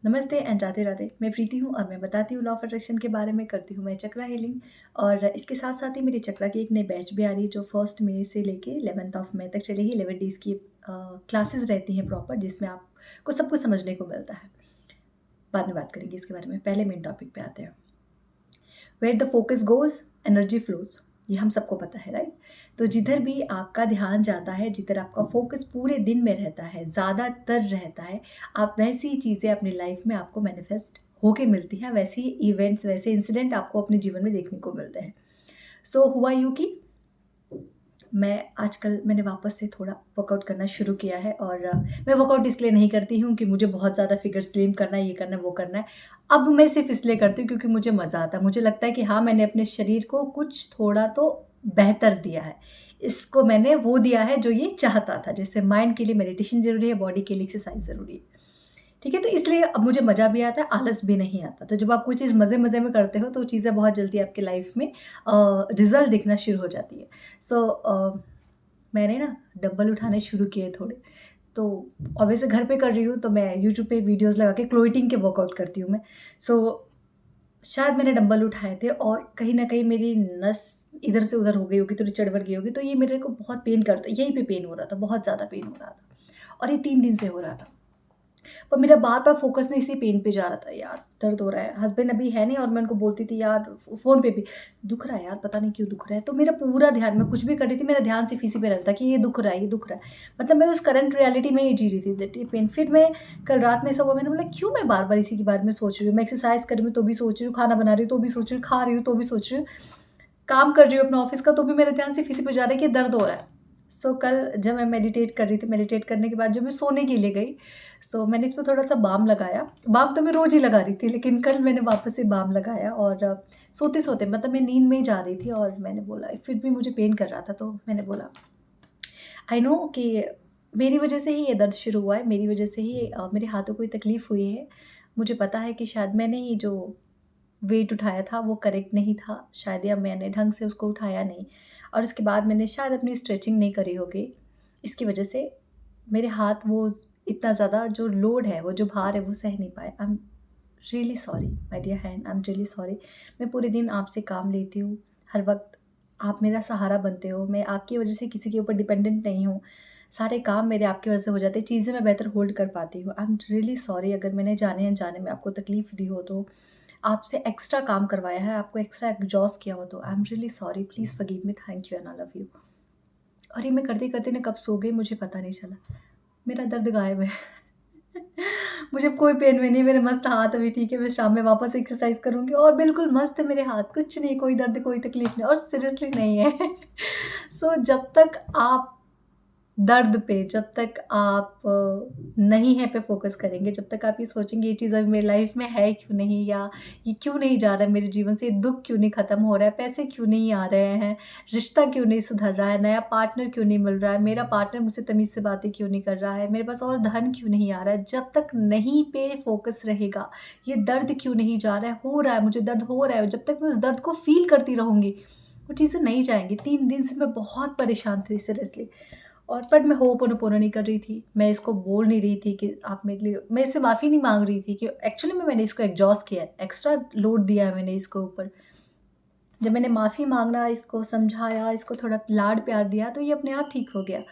नमस्ते एंड राधे राधे। मैं प्रीति हूँ और मैं बताती हूँ लॉ ऑफ अट्रैक्शन के बारे में, करती हूँ मैं चक्रा हीलिंग। और इसके साथ-साथ ही मेरी चक्रा की एक नई बैच भी आ रही है जो 1st मई से लेके 11th ऑफ मई तक चलेगी। 11 डेज़ की क्लासेस रहती हैं प्रॉपर, जिसमें आपको सब कुछ समझने को मिलता है। बाद में बात करेंगे इसके बारे में, पहले मेन टॉपिक पे आते हैं। Where the focus goes energy flows, ये हम सबको पता है, राइट? तो जिधर भी आपका ध्यान जाता है, जिधर आपका फोकस पूरे दिन में रहता है, ज़्यादातर रहता है, आप वैसी ही चीज़ें अपनी लाइफ में आपको मैनिफेस्ट होके मिलती हैं, वैसे ही इवेंट्स, वैसे इंसिडेंट आपको अपने जीवन में देखने को मिलते हैं। सो हुआ यूँ कि मैंने वापस से थोड़ा वर्कआउट करना शुरू किया है। और मैं वर्कआउट इसलिए नहीं करती हूँ कि मुझे बहुत ज़्यादा फिगर स्लिम करना है, ये करना है, वो करना है। अब मैं सिर्फ़ इसलिए करती हूँ क्योंकि मुझे मज़ा आता है। मुझे लगता है कि हाँ, मैंने अपने शरीर को कुछ थोड़ा तो बेहतर दिया है। इसको मैंने वो दिया है जो ये चाहता था। जैसे माइंड के लिए मेडिटेशन ज़रूरी है, बॉडी के लिए एक्सरसाइज़ ज़रूरी है। ठीक है? तो इसलिए अब मुझे मज़ा भी आता है, आलस भी नहीं आता। तो जब आप कोई चीज़ मज़े-मज़े में करते हो तो चीज़ें बहुत जल्दी आपकी लाइफ़ में रिज़ल्ट दिखना शुरू हो जाती है। सो मैंने ना डंबल उठाने शुरू किए थोड़े। तो ऑब्वियसली घर पे कर रही हूँ, तो मैं यूट्यूब पे वीडियोज़ लगा के क्लोटिंग के वर्कआउट करती हूँ मैं। सो शायद मैंने डंबल उठाए थे और कहीं न कहीं मेरी नस इधर से उधर हो गई होगी, थोड़ी चढ़-बढ़ गई होगी, तो ये मेरे को बहुत पेन करता, यहीं पे पेन हो रहा था, बहुत ज़्यादा पेन हो रहा था और ये 3 दिन से हो रहा था। पर मेरा बार-बार फ़ोकस ना इसी पेन पे जा रहा था, यार दर्द हो रहा है। हस्बैंड अभी है नहीं और मैं उनको बोलती थी यार फ़ोन पे भी, दुख रहा है यार, पता नहीं क्यों दुख रहा है। तो मेरा पूरा ध्यान, मैं कुछ भी कर रही थी, मेरा ध्यान सिर्फ़ इसी पे रहता था कि ये दुख रहा है, ये दुख रहा है। मतलब मैं उस करंट रियलिटी में ही जी रही थी दैट ये पेन। फिर मैं कल रात में ऐसा हुआ, मैंने बोला क्यों मैं बार-बार इसी के बारे में सोच रही हूँ। मैं एक्सरसाइज़ कर रही हूँ तो भी सोच रही हूँ, खाना बना रही हूँ तो भी सोच रही हूँ, खा रही हूँ तो भी सोच रही हूँ, काम कर रही हूँ अपना ऑफ़िस का तो भी मेरा ध्यान सिर्फ़ इसी पे जा रहा है कि दर्द हो रहा है। सो कल जब मैं मेडिटेट कर रही थी, मेडिटेट करने के बाद जब मैं सोने के लिए गई, सो मैंने इसमें थोड़ा-सा बाम लगाया। बाम तो मैं रोज़ ही लगा रही थी, लेकिन कल मैंने वापस से बाम लगाया और सोते-सोते, मतलब मैं नींद में ही जा रही थी और मैंने बोला, फिर भी मुझे पेन कर रहा था, तो मैंने बोला आई नो कि मेरी वज़ह से ही ये दर्द शुरू हुआ है, मेरी वज़ह से ही मेरे हाथों को ये तकलीफ़ हुई है। मुझे पता है कि शायद मैंने ही जो वेट उठाया था वो करेक्ट नहीं था, शायद, या मैंने ढंग से उसको उठाया नहीं और उसके बाद मैंने शायद अपनी स्ट्रेचिंग नहीं करी होगी। इसकी वज़ह से मेरे हाथ वो इतना ज़्यादा जो लोड है, वो जो भार है वो सह नहीं पाए। I am really sorry my dear hand, I am really sorry. मैं पूरे दिन आपसे काम लेती हूँ, हर वक़्त आप मेरा सहारा बनते हो। मैं आपकी वज़ह से किसी के ऊपर डिपेंडेंट नहीं हूँ। सारे काम मेरे आपकी वज़ह से हो जाते हैं, चीज़ें मैं बेहतर होल्ड कर पाती हूँ। आई एम रियली सॉरी अगर मैंने जाने-अनजाने में आपको तकलीफ़ दी हो तो, आपसे एक्स्ट्रा काम करवाया है, आपको एक्स्ट्रा एग्ज़ॉस्ट किया हो तो आई am really sorry, please forgive me, thank you and I love you. और ये मैं करते-करते ना कब सो गई मुझे पता नहीं चला। मेरा दर्द गायब है। मुझे अब कोई पेन वेन नहीं, मेरे मस्त हाथ अभी ठीक है, मैं शाम में वापस एक्सरसाइज़ करूँगी और बिल्कुल मस्त है मेरे हाथ, कुछ नहीं, कोई दर्द, कोई तकलीफ़ नहीं और सीरियसली नहीं है। सो जब तक आप दर्द पे, जब तक आप नहीं है पे फ़ोकस करेंगे, जब तक आप ये सोचेंगे ये चीज़ अभी मेरी लाइफ़ में है क्यों नहीं, या ये क्यों नहीं जा रहा है मेरे जीवन से, ये दुःख क्यों नहीं ख़त्म हो रहा है, पैसे क्यों नहीं आ रहे हैं, रिश्ता क्यों नहीं सुधर रहा है, नया पार्टनर क्यों नहीं मिल रहा है, मेरा पार्टनर मुझसे तमीज़ से बातें क्यों नहीं कर रहा है, मेरे पास और धन क्यों नहीं आ रहा है, जब तक नहीं पे फ़ोकस रहेगा, ये दर्द क्यों नहीं जा रहा है, हो रहा है, मुझे दर्द हो रहा है, जब तक मैं उस दर्द को फ़ील करती रहूँगी, वो चीज़ें नहीं जाएँगी। 3 दिन से मैं बहुत परेशान थी सीरियसली। और बट मैं होपोनोपोनो नहीं कर रही थी। मैं इसको बोल नहीं रही थी कि आप मेरे लिए, मैं इससे माफ़ी नहीं माँग रही थी कि एक्चुअली में मैंने इसको एग्ज़ॉस्ट किया है, एक्स्ट्रा लोड दिया है मैंने इसको ऊपर। जब मैंने माफ़ी माँगना, इसको समझाया, इसको थोड़ा लाड-प्यार दिया, तो ये अपने आप ठीक हो गया।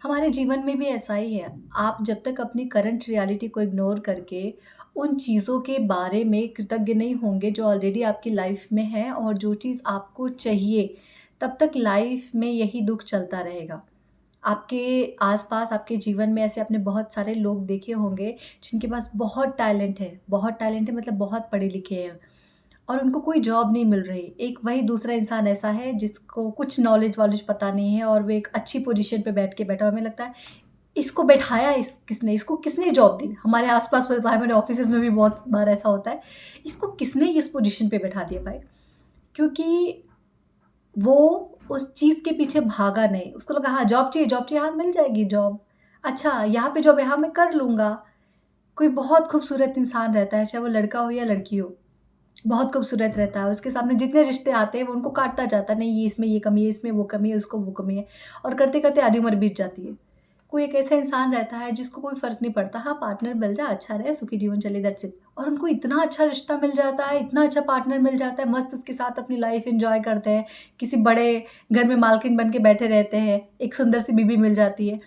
हमारे जीवन में भी ऐसा ही है। आप जब तक अपनी करंट रियलिटी को इग्नोर करके उन चीज़ों के बारे में कृतज्ञ नहीं होंगे जो ऑलरेडी आपकी लाइफ़ में है और जो चीज़ आपको चाहिए, तब तक लाइफ़ में यही दुःख चलता रहेगा। आपके आस-पास, आपके जीवन में ऐसे आपने बहुत सारे लोग देखे होंगे जिनके पास बहुत टैलेंट है, मतलब बहुत पढ़े-लिखे हैं और उनको कोई जॉब नहीं मिल रही। एक वही दूसरा इंसान ऐसा है जिसको कुछ नॉलेज-वॉलेज पता नहीं है और वो एक अच्छी पोज़ीशन पे बैठा हुआ, हमें लगता है इसको बैठाया किसने? इसको किसने जॉब दी? हमारे आस-पास होता है, हमारे ऑफ़िसेज़ में भी बहुत बार ऐसा होता है। इसको किसने इस पोज़ीशन पे बैठा दिया भाई? क्योंकि वो उस चीज़ के पीछे भागा नहीं। उसको लगा हाँ, जॉब चाहिए, हाँ, मिल जाएगी जॉब। अच्छा, यहाँ पे जॉब है, हाँ, मैं कर लूँगा। कोई बहुत खूबसूरत इंसान रहता है, चाहे वो लड़का हो या लड़की हो, बहुत खूबसूरत रहता है, उसके सामने जितने रिश्ते आते हैं वो उनको काटता जाता है, नहीं ये इसमें ये कमी है, इसमें वो कमी है, उसको वो कमी है और करते-करते आधी उम्र बीत जाती है। कोई एक ऐसा इंसान रहता है जिसको कोई फ़र्क नहीं पड़ता, हाँ, पार्टनर मिल जाए, अच्छा रहे, सुखी जीवन चले, दैट्स इट। और उनको इतना अच्छा रिश्ता मिल जाता है, इतना अच्छा पार्टनर मिल जाता है, मस्त उसके साथ अपनी लाइफ़ एन्जॉय करते हैं, किसी बड़े घर में मालकिन बन के बैठे रहते हैं, एक सुंदर सी बीवी मिल जाती है।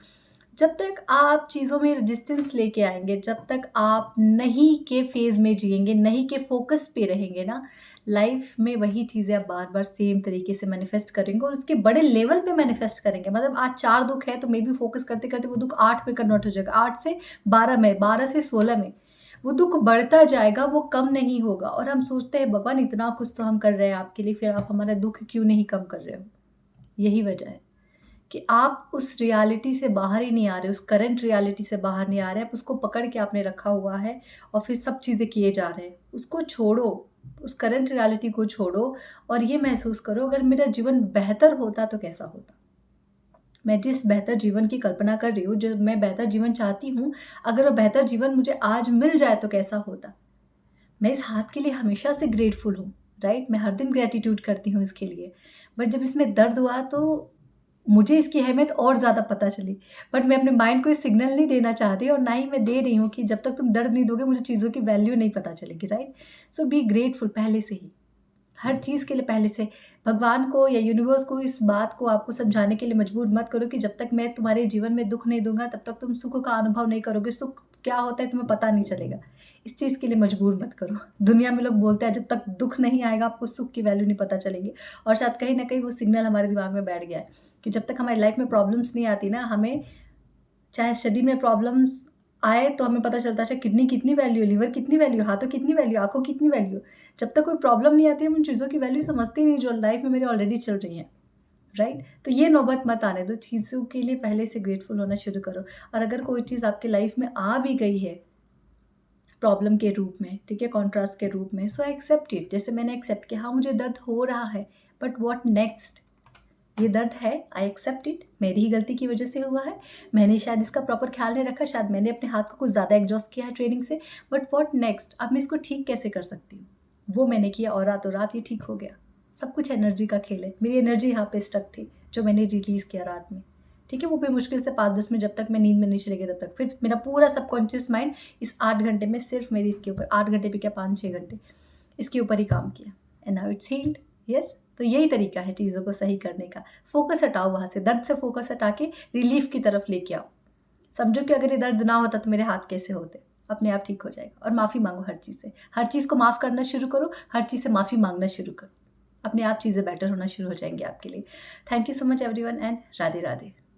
जब तक आप चीज़ों में रेजिस्टेंस लेके आएँगे, जब तक आप नहीं के फ़ेज़ में जिएँगे, नहीं के फ़ोकस पे रहेंगे ना, लाइफ़ में वही चीज़ें आप बार-बार सेम तरीके से मैनिफेस्ट करेंगे और उसके बड़े लेवल पे मैनिफेस्ट करेंगे। मतलब आज 4 दुःख है तो मे बी फ़ोकस करते-करते वो दुःख 8 में कन्वर्ट हो जाएगा, 8 से 12 में, 12 से 16 में। वो दुःख बढ़ता जाएगा, वो कम नहीं होगा और हम सोचते हैं भगवान इतना कुछ तो हम कर रहे हैं आपके लिए, फिर आप हमारा दुःख क्यों नहीं कम कर रहे हो? यही वजह है। कि आप उस रियलिटी से बाहर ही नहीं आ रहे, उस करंट रियलिटी से बाहर नहीं आ रहे, आप उसको पकड़ के आपने रखा हुआ है और फिर सब चीज़ें किए जा रहे हैं। उसको छोड़ो, उस करंट रियलिटी को छोड़ो और ये महसूस करो अगर मेरा जीवन बेहतर होता तो कैसा होता? मैं जिस बेहतर जीवन की कल्पना कर रही हूँ, जो मैं बेहतर जीवन चाहती हूँ, अगर वो बेहतर जीवन मुझे आज मिल जाए तो कैसा होता? मैं इस हाथ के लिए हमेशा से ग्रेटफुल हूँ, राइट? मैं हर दिन ग्रैटिट्यूड करती हूँ इसके लिए। बट जब इसमें दर्द हुआ तो मुझे इसकी अहमियत और ज़्यादा पता चली। बट मैं अपने माइंड को ये सिग्नल नहीं देना चाहती और ना ही मैं दे रही हूँ कि जब तक तुम दर्द नहीं दोगे मुझे चीज़ों की वैल्यू नहीं पता चलेगी, राइट? सो बी ग्रेटफुल पहले से ही। हर चीज़ के लिए पहले से भगवान को या यूनिवर्स को इस बात को आपको समझाने के लिए मजबूर मत करो कि जब तक मैं तुम्हारे जीवन में दुःख नहीं दूँगा तब तक तुम सुख का अनुभव नहीं करोगे। सुख क्या होता है तुम्हें पता नहीं चलेगा। इस चीज़ के लिए मजबूर मत करो। दुनिया में लोग बोलते हैं जब तक दुःख नहीं आएगा आपको सुख की वैल्यू नहीं पता चलेगी और शायद कहीं न कहीं वो सिग्नल हमारे दिमाग में बैठ गया है कि जब तक हमारी लाइफ़ में प्रॉब्लम्स नहीं आती ना हमें चाहे शरीर में प्रॉब्लम्स आए तो हमें पता चलता है अच्छा किडनी कितनी वैल्यू है, लिवर कितनी वैल्यू है, हाथों कितनी वैल्यू, आँखों की कितनी वैल्यू। जब तक कोई प्रॉब्लम नहीं आती हम उन चीज़ों की वैल्यू समझते ही नहीं जो लाइफ में मेरी ऑलरेडी चल रही हैं, राइट? तो ये नौबत मत आने दो, चीज़ों के लिए पहले से ग्रेटफुल होना शुरू करो और अगर कोई चीज़ आपकी लाइफ में आ भी गई है प्रॉब्लम के रूप में, ठीक है, कॉन्ट्रास्ट के रूप में, सो एक्सेप्ट इट। जैसे मैंने एक्सेप्ट किया, हाँ, मुझे दर्द हो रहा है, बट व्हाट नेक्स्ट? ये दर्द है, आई एक्सेप्ट इट, मेरी ही गलती की वजह से हुआ है, मैंने शायद इसका प्रॉपर ख़्याल नहीं रखा, शायद मैंने अपने हाथ को कुछ ज़्यादा एग्ज़ॉस्ट किया है ट्रेनिंग से, बट व्हाट नेक्स्ट? अब मैं इसको ठीक कैसे कर सकती हूँ? वो मैंने किया और रातों-रात ये ठीक हो गया। सब कुछ एनर्जी का खेल है, मेरी एनर्जी यहाँ पे स्टक थी, जो मैंने रिलीज़ किया रात में, ठीक है? वो भी मुश्किल से 5-10 मिनट जब तक मैं नींद में नहीं चली गई तब तक, फिर मेरा पूरा सबकॉन्शियस माइंड इस 8 घंटे में सिर्फ मेरी इसके ऊपर 8 घंटे भी क्या 5-6 घंटे, इसके ऊपर ही काम किया and now it's healed, yes. तो यही तरीका है चीज़ों को सही करने का। फ़ोकस हटाओ वहाँ से, दर्द से फ़ोकस हटा के रिलीफ़ की तरफ लेके आओ। समझो कि अगर ये दर्द ना होता तो मेरे हाथ कैसे होते? अपने आप ठीक हो जाएगा और माफ़ी माँगो हर चीज़ से। हर चीज़ को माफ़ करना शुरू करो, हर चीज़ से माफ़ी माँगना शुरू करो। अपने आप चीज़ें बेटर होना शुरू हो जाएँगी आपके लिए। Thank you so much everyone and Radhe Radhe.